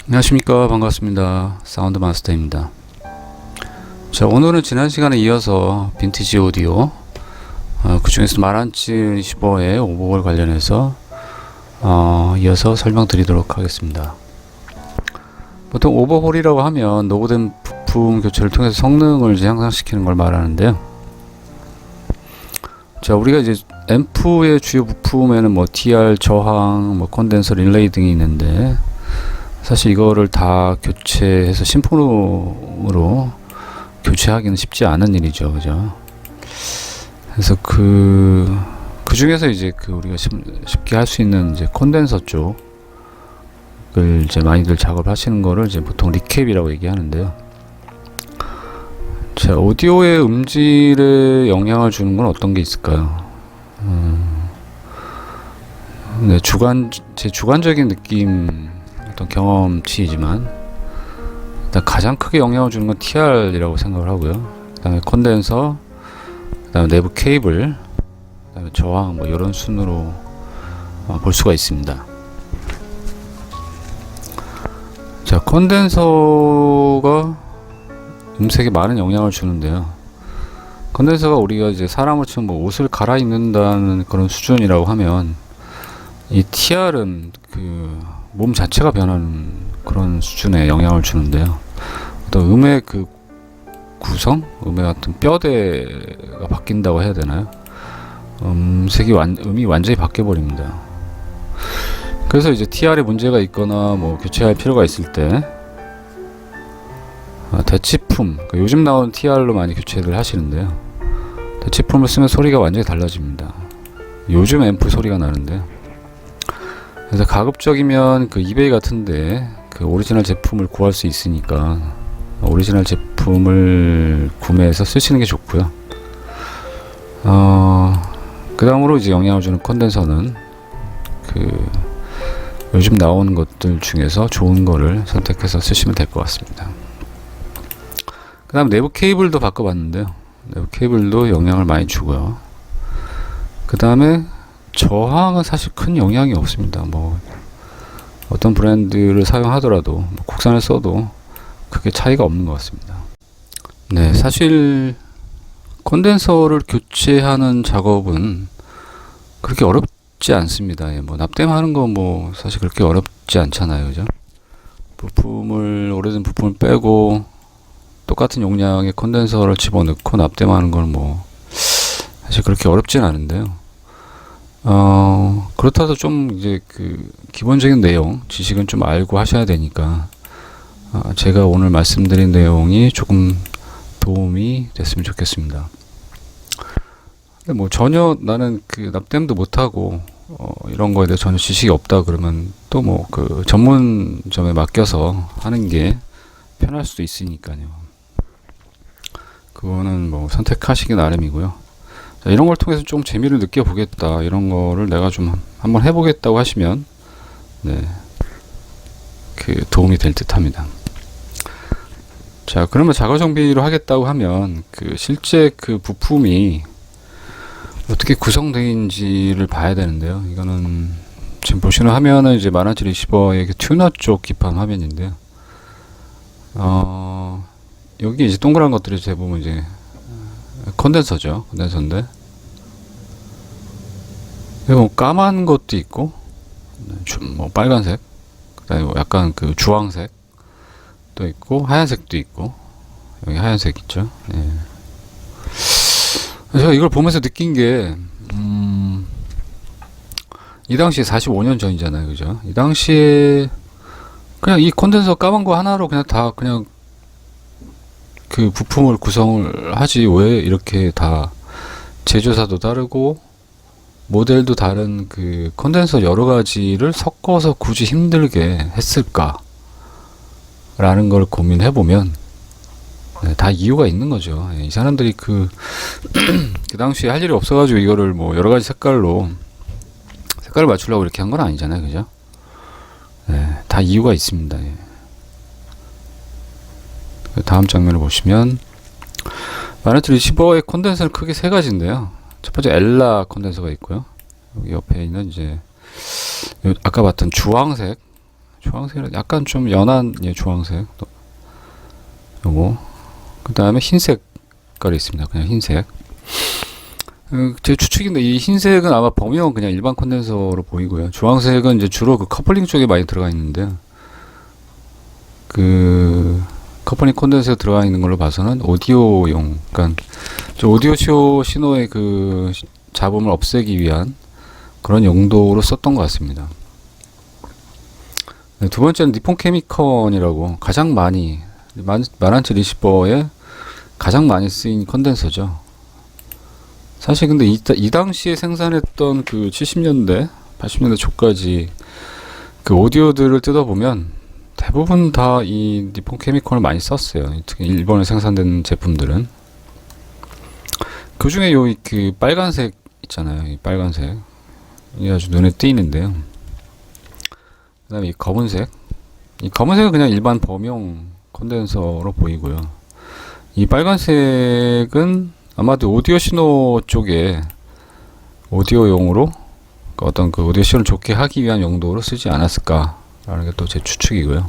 안녕하십니까, 반갑습니다. 사운드 마스터입니다. 자, 오늘은 지난 시간에 이어서 빈티지 오디오, 그 중에서 마란츠 15의 오버홀 관련해서 이어서 설명드리도록 하겠습니다. 보통 오버홀이라고 하면 노후된 부품 교체를 통해서 성능을 이제 향상시키는 걸 말하는데요. 자, 우리가 이제 앰프의 주요 부품에는 뭐 TR, 저항, 뭐 콘덴서, 릴레이 등이 있는데, 사실 이거를 다 교체해서 신품으로 교체하기는 쉽지 않은 일이죠, 그죠? 그래서 그 중에서 이제 우리가 쉽게 할 수 있는 이제 콘덴서 쪽을 이제 많이들 작업하시는 거를 이제 보통 리캡이라고 얘기하는데요. 자, 오디오의 음질에 영향을 주는 건 어떤 게 있을까요? 네, 제 주관적인 느낌, 어떤 경험치이지만 일단 가장 크게 영향을 주는 건 TR이라고 생각을 하고요. 그 다음에 콘덴서, 그 다음에 내부 케이블, 그 다음에 저항, 뭐 이런 순으로 볼 수가 있습니다. 자, 콘덴서가 음색에 많은 영향을 주는데요. 콘덴서가 우리가 이제 사람을 치면 뭐 옷을 갈아입는다는 그런 수준이라고 하면, 이 TR은 몸 자체가 변하는 그런 수준의 영향을 주는데요. 어떤 음의 구성, 음의 어떤 뼈대가 바뀐다고 해야 되나요? 음이 완전히 바뀌어 버립니다. 그래서 이제 TR에 문제가 있거나 뭐 교체할 필요가 있을 때 대치품, 요즘 나온 TR로 많이 교체를 하시는데요. 대치품을 쓰면 소리가 완전히 달라집니다. 요즘 앰프 소리가 나는데요. 그래서 가급적이면 이베이 같은데 오리지널 제품을 구할 수 있으니까 오리지널 제품을 구매해서 쓰시는 게 좋고요. 그 다음으로 이제 영향을 주는 콘덴서는 요즘 나오는 것들 중에서 좋은 거를 선택해서 쓰시면 될 것 같습니다. 그 다음 내부 케이블도 바꿔봤는데요. 내부 케이블도 영향을 많이 주고요. 그 다음에 저항은 사실 큰 영향이 없습니다. 뭐 어떤 브랜드를 사용하더라도 뭐 국산을 써도 크게 차이가 없는 것 같습니다. 네, 사실 콘덴서를 교체하는 작업은 그렇게 어렵지 않습니다. 뭐 납땜하는 건 뭐 사실 그렇게 어렵지 않잖아요, 그죠? 오래된 부품을 빼고 똑같은 용량의 콘덴서를 집어넣고 납땜하는 건 뭐 사실 그렇게 어렵진 않은데요. 그렇다도 좀 이제 기본적인 내용, 지식은 좀 알고 하셔야 되니까, 제가 오늘 말씀드린 내용이 조금 도움이 됐으면 좋겠습니다. 근데 뭐 전혀 나는 납땜도 못하고, 이런 거에 대해 전혀 지식이 없다 그러면 또 뭐 전문점에 맡겨서 하는 게 편할 수도 있으니까요. 그거는 뭐 선택하시기 나름이고요. 자, 이런 걸 통해서 좀 재미를 느껴보겠다, 이런 거를 내가 좀 한번 해보겠다고 하시면, 네, 도움이 될 듯 합니다. 자, 그러면 자가 정비로 하겠다고 하면 실제 부품이 어떻게 구성되어있는지를 봐야 되는데요. 이거는 지금 보시는 화면은 이제 마란츠 리시버의 튜너 쪽 기판 화면인데요. 여기 이제 동그란 것들이 대부분 이제 콘덴서죠. 콘덴서인데, 뭐 까만 것도 있고, 뭐 빨간색, 그다음에 뭐 약간 주황색 도 있고, 하얀색도 있고, 여기 하얀색 있죠. 예. 제가 이걸 보면서 느낀 게, 이 당시에 45년 전이잖아요, 그죠? 이 당시에 그냥 이 콘덴서 까만 거 하나로 그냥 부품을 구성을 하지, 왜 이렇게 다 제조사도 다르고 모델도 다른 콘덴서 여러 가지를 섞어서 굳이 힘들게 했을까 라는 걸 고민해 보면, 네, 다 이유가 있는 거죠. 이 사람들이 그 당시에 할 일이 없어가지고 이거를 뭐 여러 가지 색깔을 맞추려고 이렇게 한 건 아니잖아요, 그죠? 네, 다 이유가 있습니다. 예. 다음 장면을 보시면 마란츠 리시버의 콘덴서는 크게 세 가지인데요. 첫 번째 엘라 콘덴서가 있고요. 여기 옆에 있는 이제 아까 봤던 주황색 주황색 약간 좀 연한 주황색 요거 그 다음에 흰색 깔이 있습니다. 그냥 흰색. 제 추측인데 이 흰색은 아마 범위는 그냥 일반 콘덴서로 보이고요. 주황색은 이제 주로 그 커플링 쪽에 많이 들어가 있는데 그 커플링 콘덴서에 들어가 있는 걸로 봐서는 오디오용, 그러니까 오디오 신호의 그 잡음을 없애기 위한 그런 용도로 썼던 것 같습니다. 네, 두 번째는 니폰 케미컨이라고 가장 많이 마란치 리시버에 가장 많이 쓰인 컨덴서죠. 사실 근데 이 당시에 생산했던 그 70년대, 80년대 초까지 그 오디오들을 뜯어보면 대부분 다 이 니폰 케미컨을 많이 썼어요. 특히 일본에 생산된 제품들은. 그 중에 요 그 빨간색 있잖아요. 이 빨간색. 이게 아주 눈에 띄는데요. 그 다음에 이 검은색. 이 검은색은 그냥 일반 범용 콘덴서로 보이고요. 이 빨간색은 아마도 오디오 신호 쪽에 오디오용으로 어떤 그 오디오 신호를 좋게 하기 위한 용도로 쓰지 않았을까라는 게 또 제 추측이고요.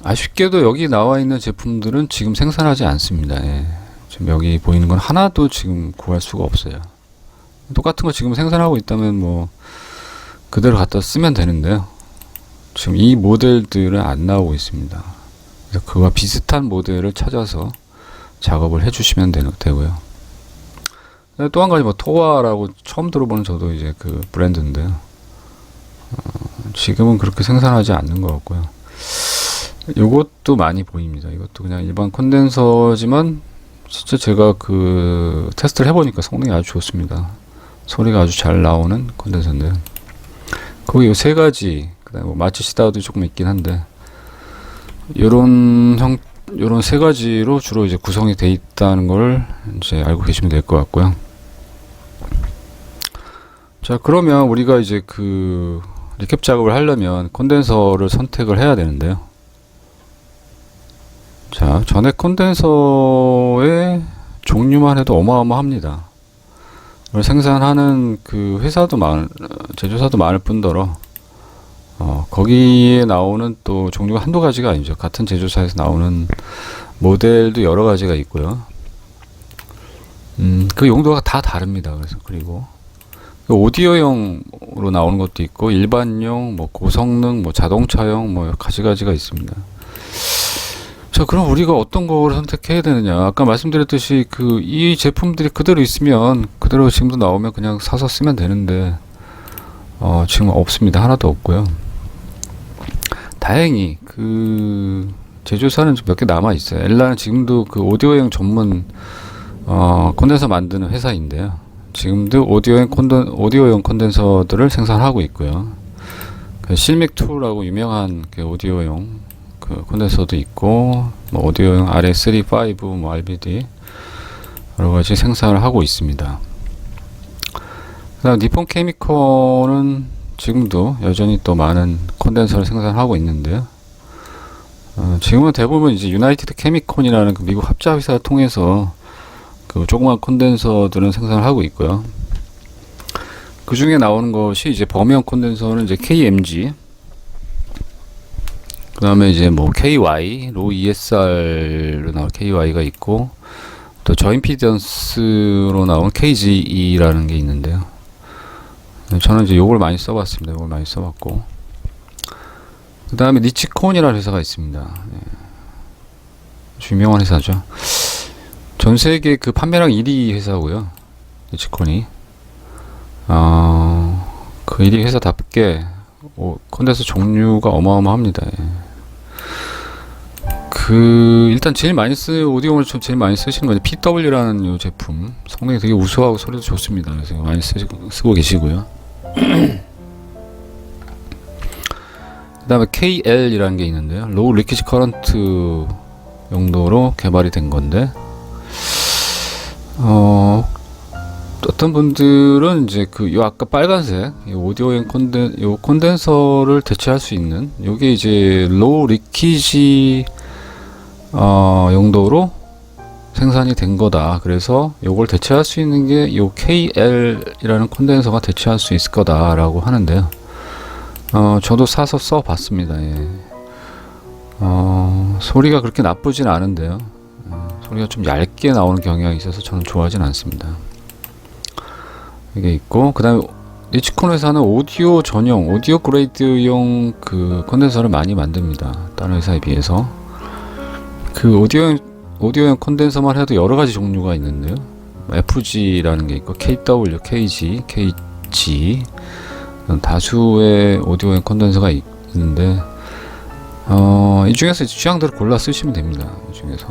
아쉽게도 여기 나와 있는 제품들은 지금 생산하지 않습니다. 예. 지금 여기 보이는 건 하나도 지금 구할 수가 없어요. 똑같은 거 지금 생산하고 있다면 뭐 그대로 갖다 쓰면 되는데요. 지금 이 모델들은 안 나오고 있습니다. 그래서 그와 비슷한 모델을 찾아서 작업을 해주시면 되고요. 또 한 가지 뭐 토와라고 처음 들어보는 저도 이제 그 브랜드인데요. 지금은 그렇게 생산하지 않는 것 같고요. 이것도 많이 보입니다. 이것도 그냥 일반 콘덴서지만 진짜 제가 그 테스트를 해보니까 성능이 아주 좋습니다. 소리가 아주 잘 나오는 콘덴서인데요. 거기 요 세 가지, 그다음에 뭐 마치시다도 조금 있긴 한데 요런 세 가지로 주로 이제 구성이 돼 있다는 걸 이제 알고 계시면 될 것 같고요. 자, 그러면 우리가 이제 그 리캡 작업을 하려면 콘덴서를 선택을 해야 되는데요. 자, 전액 콘덴서의 종류만 해도 어마어마합니다. 이걸 생산하는 그 회사도 제조사도 많을 뿐더러 거기에 나오는 또 종류가 한두 가지가 아니죠. 같은 제조사에서 나오는 모델도 여러 가지가 있고요. 그 용도가 다 다릅니다. 그래서 그리고 오디오용으로 나오는 것도 있고 일반용, 뭐 고성능, 뭐 자동차용, 뭐 가지가지가 있습니다. 자, 그럼 우리가 어떤 거를 선택해야 되느냐? 아까 말씀드렸듯이 이 제품들이 그대로 있으면 그대로 지금도 나오면 그냥 사서 쓰면 되는데 지금 없습니다. 하나도 없고요. 다행히 그 제조사는 몇 개 남아 있어요. 엘라는 지금도 그 오디오용 전문 콘덴서 만드는 회사인데요. 지금도 오디오용 콘덴서들을 생산하고 있고요. 그 실믹2라고 유명한 그 오디오용 그 콘덴서도 있고, 뭐 오디오용 RS3, 5, 뭐 RBD 여러 가지 생산을 하고 있습니다. 그다음 니폰 케미컨은 지금도 여전히 또 많은 콘덴서를 생산하고 있는데요. 지금은 대부분 이제 유나이티드 케미콘이라는 그 미국 합작 회사를 통해서 그 조그만 콘덴서들은 생산을 하고 있고요. 그 중에 나오는 것이 이제 범용 콘덴서는 이제 KMG, 그 다음에 이제 뭐 KY, 로우 ESR로 나올 KY가 있고, 또 저임피던스로 나온 KGE라는 게 있는데요. 저는 이제 요걸 많이 써봤습니다. 요걸 많이 써봤고, 그 다음에 니치콘이라는 회사가 있습니다. 아주 유명한 회사죠. 전 세계 그 판매량 1위 회사고요. 니치콘이. 그 1위 회사답게 콘덴서 종류가 어마어마합니다. 일단 제일 많이 오디오를 제일 많이 쓰시는 건 PW라는 요 제품. 성능이 되게 우수하고 소리도 좋습니다. 그래서 많이 쓰고 계시고요. 그 다음에 KL이라는 게 있는데요. 로우 리키지 커런트 용도로 개발이 된 건데, 어떤 분들은 이제 요 아까 빨간색 오디오용 콘덴서를 대체할 수 있는 요게 이제 로우 리키지 용도로 생산이 된 거다. 그래서 요걸 대체할 수 있는 게 요 KL이라는 콘덴서가 대체할 수 있을 거다라고 하는데요. 저도 사서 써봤습니다. 예. 소리가 그렇게 나쁘진 않은데요. 소리가 좀 얇게 나오는 경향이 있어서 저는 좋아하진 않습니다. 이게 있고, 그 다음에 리치콘 회사는 오디오 전용, 오디오 그레이드용 그 컨덴서를 많이 만듭니다. 다른 회사에 비해서. 그 오디오용 컨덴서만 해도 여러 가지 종류가 있는데요. FG라는 게 있고, KW, KG, KG, 다수의 오디오용 컨덴서가 있는데, 이 중에서 취향대로 골라 쓰시면 됩니다. 이 중에서.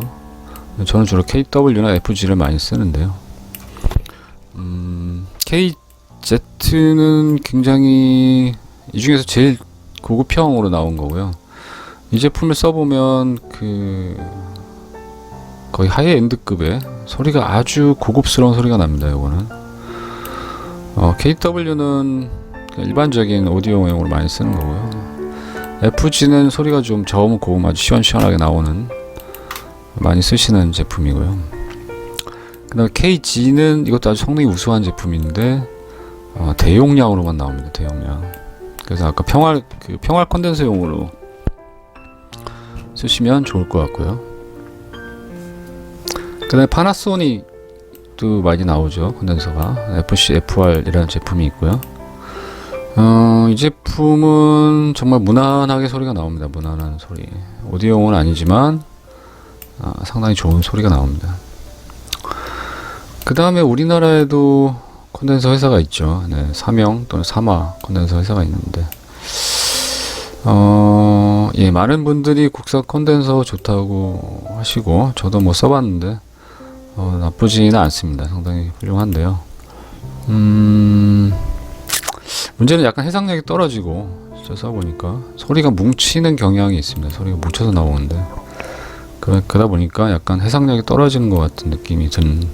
저는 주로 KW나 FG를 많이 쓰는데요. KZ는 굉장히 이 중에서 제일 고급형으로 나온 거고요. 이 제품을 써보면 거의 하이엔드급의 소리가 아주 고급스러운 소리가 납니다. 이거는 KW는 일반적인 오디오용으로 많이 쓰는 거고요. FG는 소리가 좀 저음고음 아주 시원시원하게 나오는 많이 쓰시는 제품이고요. 그 다음에 KG는 이것도 아주 성능이 우수한 제품인데 대용량으로만 나옵니다. 대용량. 그래서 아까 평활 컨덴서용으로 쓰시면 좋을 것 같고요. 그 다음에 파나소닉도 많이 나오죠. 컨덴서가 FC FR이라는 제품이 있고요. 이 제품은 정말 무난하게 소리가 나옵니다. 무난한 소리. 오디오용은 아니지만 상당히 좋은 소리가 나옵니다. 그 다음에 우리나라에도 컨덴서 회사가 있죠. 네, 삼영 또는 사마 컨덴서 회사가 있는데, 예, 많은 분들이 국산 컨덴서 좋다고 하시고, 저도 뭐 써봤는데, 나쁘지는 않습니다. 상당히 훌륭한데요. 문제는 약간 해상력이 떨어지고, 진짜 써보니까, 소리가 뭉치는 경향이 있습니다. 소리가 뭉쳐서 나오는데, 그러다 보니까 약간 해상력이 떨어지는 것 같은 느낌이 드는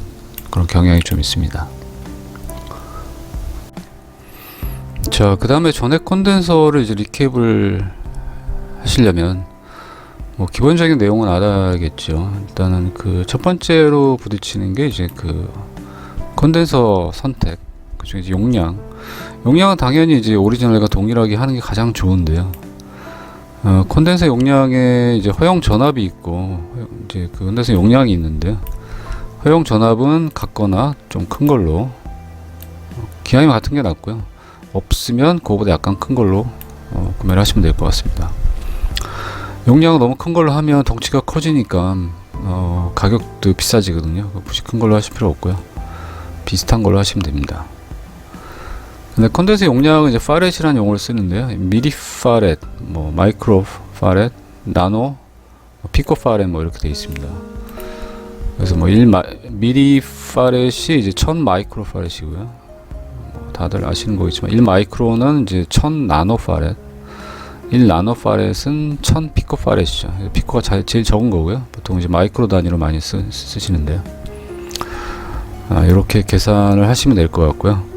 그런 경향이 좀 있습니다. 자, 그 다음에 전액 컨덴서를 이제 리캡을 하시려면 뭐 기본적인 내용은 알아야겠죠. 일단은 그 첫 번째로 부딪히는 게 이제 그 컨덴서 선택, 그중에 이제 용량은 당연히 이제 오리지널과 동일하게 하는 게 가장 좋은데요. 컨덴서 용량에 이제 허용 전압이 있고 이제 그 컨덴서 용량이 있는데요. 허용 전압은 같거나 좀 큰 걸로, 기왕이면 같은 게 낫고요. 없으면 그거보다 약간 큰 걸로 구매를 하시면 될 것 같습니다. 용량을 너무 큰 걸로 하면 덩치가 커지니까 가격도 비싸지거든요. 굳이 큰 걸로 하실 필요 없고요. 비슷한 걸로 하시면 됩니다. 근데 컨덴서 용량은 이제 파렛이라는 용어를 쓰는데요. 미리 파렛, 뭐 마이크로 파렛, 나노, 피코 파렛 뭐 이렇게 되어 있습니다. 그래서 뭐 미리 파렛이 이제 1000 마이크로 파렛이고요. 뭐 다들 아시는 거겠지만 1 마이크로는 이제 1000 나노 파렛, 1 나노 파렛은 1000 피코 파렛이죠. 피코가 제일 적은 거고요. 보통 이제 마이크로 단위로 많이 쓰시는데요. 이렇게 계산을 하시면 될 것 같고요.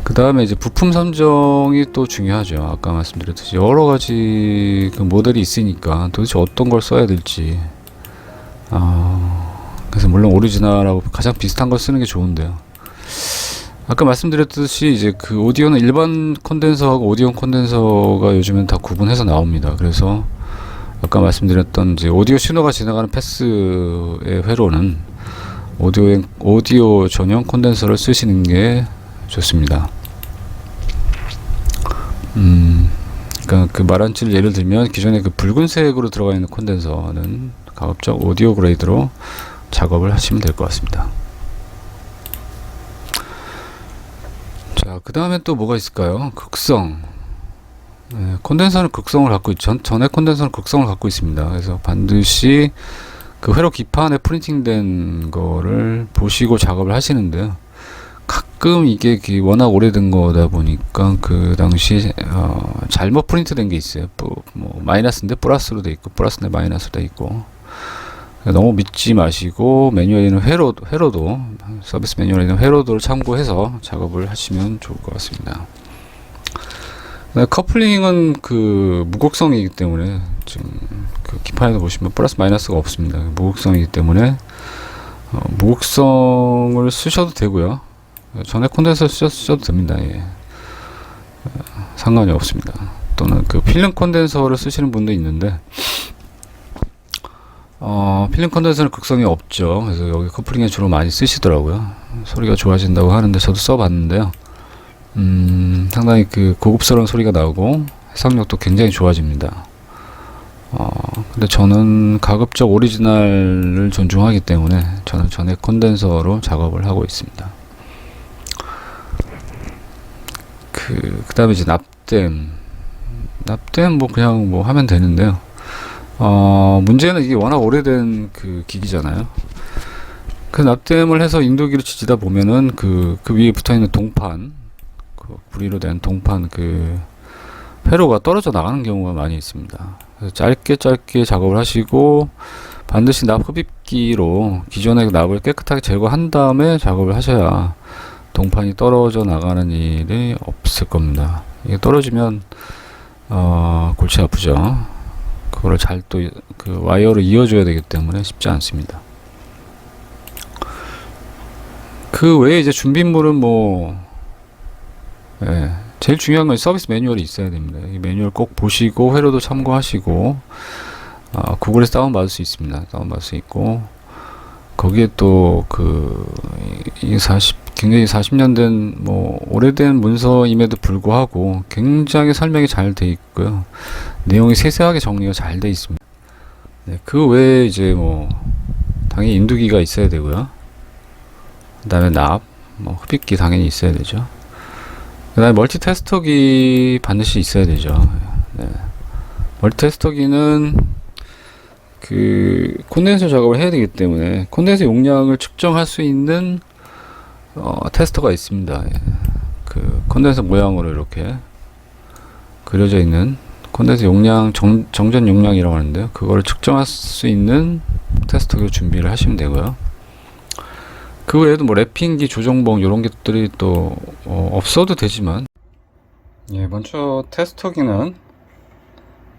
그 다음에 이제 부품 선정이 또 중요하죠. 아까 말씀드렸듯이 여러 가지 그 모델이 있으니까 도대체 어떤 걸 써야 될지. 그래서 물론 오리지널하고 가장 비슷한 걸 쓰는 게 좋은데요. 아까 말씀드렸듯이 이제 그 오디오는 일반 컨덴서하고 오디오 컨덴서가 요즘엔 다 구분해서 나옵니다. 그래서 아까 말씀드렸던 이제 오디오 신호가 지나가는 패스의 회로는 오디오 전용 컨덴서를 쓰시는 게 좋습니다. 그러니까 그 말한지를 예를 들면 기존에 그 붉은색으로 들어가 있는 컨덴서는 가급적 오디오 그레이드로 작업을 하시면 될 것 같습니다. 자, 그 다음에 또 뭐가 있을까요? 극성. 네, 컨덴서는 극성을 갖고 전에 컨덴서는 극성을 갖고 있습니다. 그래서 반드시 그 회로 기판에 프린팅된 거를 보시고 작업을 하시는데요. 가끔 이게 워낙 오래된 거다 보니까 그 당시 잘못 프린트된 게 있어요. 뭐 마이너스인데 플러스로 돼 있고 플러스인데 마이너스로 돼 있고. 너무 믿지 마시고 매뉴얼에 있는 회로도 서비스 매뉴얼에 있는 회로도를 참고해서 작업을 하시면 좋을 것 같습니다. 커플링은 그 무곡성이기 때문에 지금 그 기판에도 보시면 플러스 마이너스가 없습니다. 무곡성이기 때문에 무곡성을 쓰셔도 되고요. 전에 콘덴서 쓰셔도 됩니다. 예. 상관이 없습니다. 또는 그 필름 콘덴서를 쓰시는 분도 있는데 필름 콘덴서는 극성이 없죠. 그래서 여기 커플링에 주로 많이 쓰시더라고요. 소리가 좋아진다고 하는데 저도 써봤는데요. 상당히 그 고급스러운 소리가 나오고 해상력도 굉장히 좋아집니다. 근데 저는 가급적 오리지널을 존중하기 때문에 저는 전액 콘덴서로 작업을 하고 있습니다. 그 다음에 이제 납땜 뭐 그냥 뭐 하면 되는데요. 문제는 이게 워낙 오래된 그 기기잖아요. 그 납땜을 해서 인도기를 지지다 보면은 그 위에 붙어 있는 동판, 그 구리로 된 동판 그 회로가 떨어져 나가는 경우가 많이 있습니다. 그래서 짧게 작업을 하시고 반드시 납 흡입기로 기존의 납을 깨끗하게 제거한 다음에 작업을 하셔야 동판이 떨어져 나가는 일이 없을 겁니다. 이게 떨어지면 골치 아프죠. 그거를 잘 또 그 와이어로 이어줘야 되기 때문에 쉽지 않습니다. 그 외에 이제 준비물은 뭐 제일 중요한 건 서비스 매뉴얼이 있어야 됩니다. 이 매뉴얼 꼭 보시고 회로도 참고하시고 구글에서 다운받을 수 있습니다. 다운받을 수 있고 거기에 또 굉장히 40년 된 뭐 오래된 문서임에도 불구하고 굉장히 설명이 잘 돼 있고요. 내용이 세세하게 정리가 잘 돼 있습니다. 네, 그 외에 이제 뭐 당연히 인두기가 있어야 되고요. 그다음에 납, 뭐 흡입기 당연히 있어야 되죠. 그다음에 멀티 테스터기 반드시 있어야 되죠. 네. 멀티 테스터기는 그 콘덴서 작업을 해야 되기 때문에 콘덴서 용량을 측정할 수 있는 테스터가 있습니다. 예. 그 콘덴서 모양으로 이렇게 그려져 있는 콘덴서 용량 정전 용량이라고 하는데요. 그거를 측정할 수 있는 테스터기를 준비를 하시면 되고요. 그 외에도 뭐 랩핑기, 조정봉 이런 것들이 또 없어도 되지만 예, 먼저 테스터기는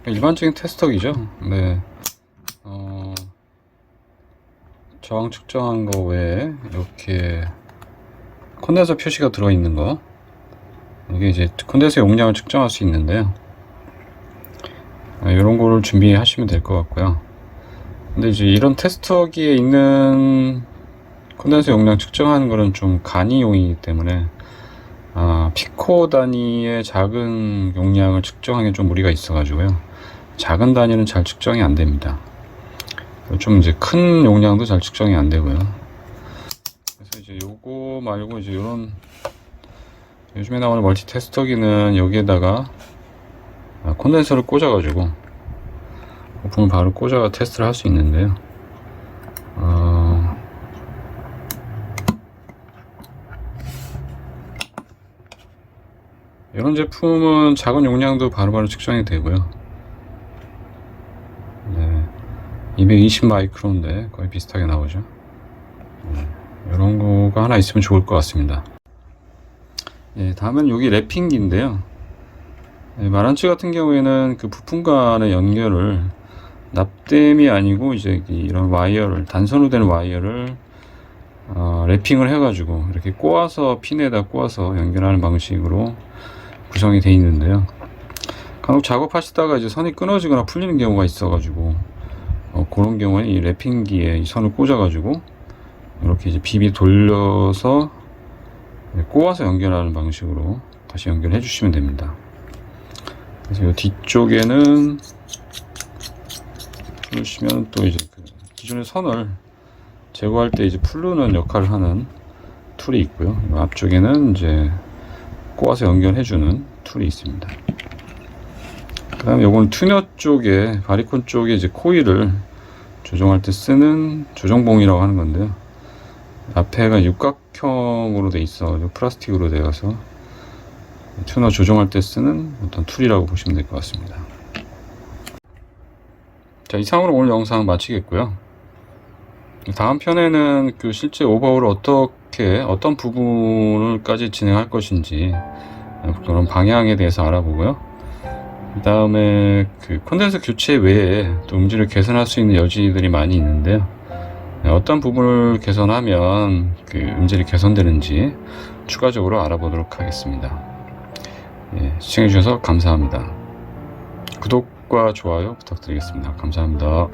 일반적인 테스터기죠. 네. 저항 측정한 거 외에 이렇게 콘덴서 표시가 들어있는 거, 이게 이제 콘덴서 용량을 측정할 수 있는데요. 이런 거를 준비하시면 될 것 같고요. 근데 이제 이런 테스터기에 있는 콘덴서 용량 측정하는 거는 좀 간이용이기 때문에 피코 단위의 작은 용량을 측정하기엔 좀 무리가 있어 가지고요. 작은 단위는 잘 측정이 안 됩니다. 좀 이제 큰 용량도 잘 측정이 안 되고요. 그래서 이제 요거 말고 이제 요런 요즘에 나오는 멀티 테스터기는 여기에다가 콘덴서를 꽂아 가지고 부품을 바로 꽂아가 테스트를 할 수 있는데요. 이런 제품은 작은 용량도 바로바로 측정이 되고요. 네, 220 마이크로인데 거의 비슷하게 나오죠. 이런 거가 하나 있으면 좋을 것 같습니다. 네, 다음은 여기 랩핑기인데요. 네, 마란츠 같은 경우에는 그 부품 간의 연결을 납땜이 아니고 이제 이런 와이어를 단선으로 된 와이어를 랩핑을 해가지고 이렇게 꼬아서 핀에다 꼬아서 연결하는 방식으로 구성이 되어 있는데요. 간혹 작업하시다가 이제 선이 끊어지거나 풀리는 경우가 있어가지고 그런 경우에 이 랩핑기에 이 선을 꽂아가지고 이렇게 이제 비비 돌려서 꼬아서 연결하는 방식으로 다시 연결해 주시면 됩니다. 그래서 이 뒤쪽에는 보시면 또 이제 그 기존의 선을 제거할 때 이제 풀르는 역할을 하는 툴이 있고요. 앞쪽에는 이제 꼬아서 연결해주는 툴이 있습니다. 그 다음에 요건 튜너 쪽에, 바리콘 쪽에 이제 코일을 조정할 때 쓰는 조정봉이라고 하는 건데요. 앞에가 육각형으로 돼 있어, 플라스틱으로 되어서 튜너 조정할 때 쓰는 어떤 툴이라고 보시면 될 것 같습니다. 자, 이상으로 오늘 영상 마치겠고요. 다음 편에는 그 실제 오버홀을 어떤 부분을까지 진행할 것인지 그런 방향에 대해서 알아보고요. 그 다음에 그 콘덴서 교체 외에 또 음질을 개선할 수 있는 여지들이 많이 있는데요. 어떤 부분을 개선하면 그 음질이 개선되는지 추가적으로 알아보도록 하겠습니다. 예, 시청해주셔서 감사합니다. 구독과 좋아요 부탁드리겠습니다. 감사합니다.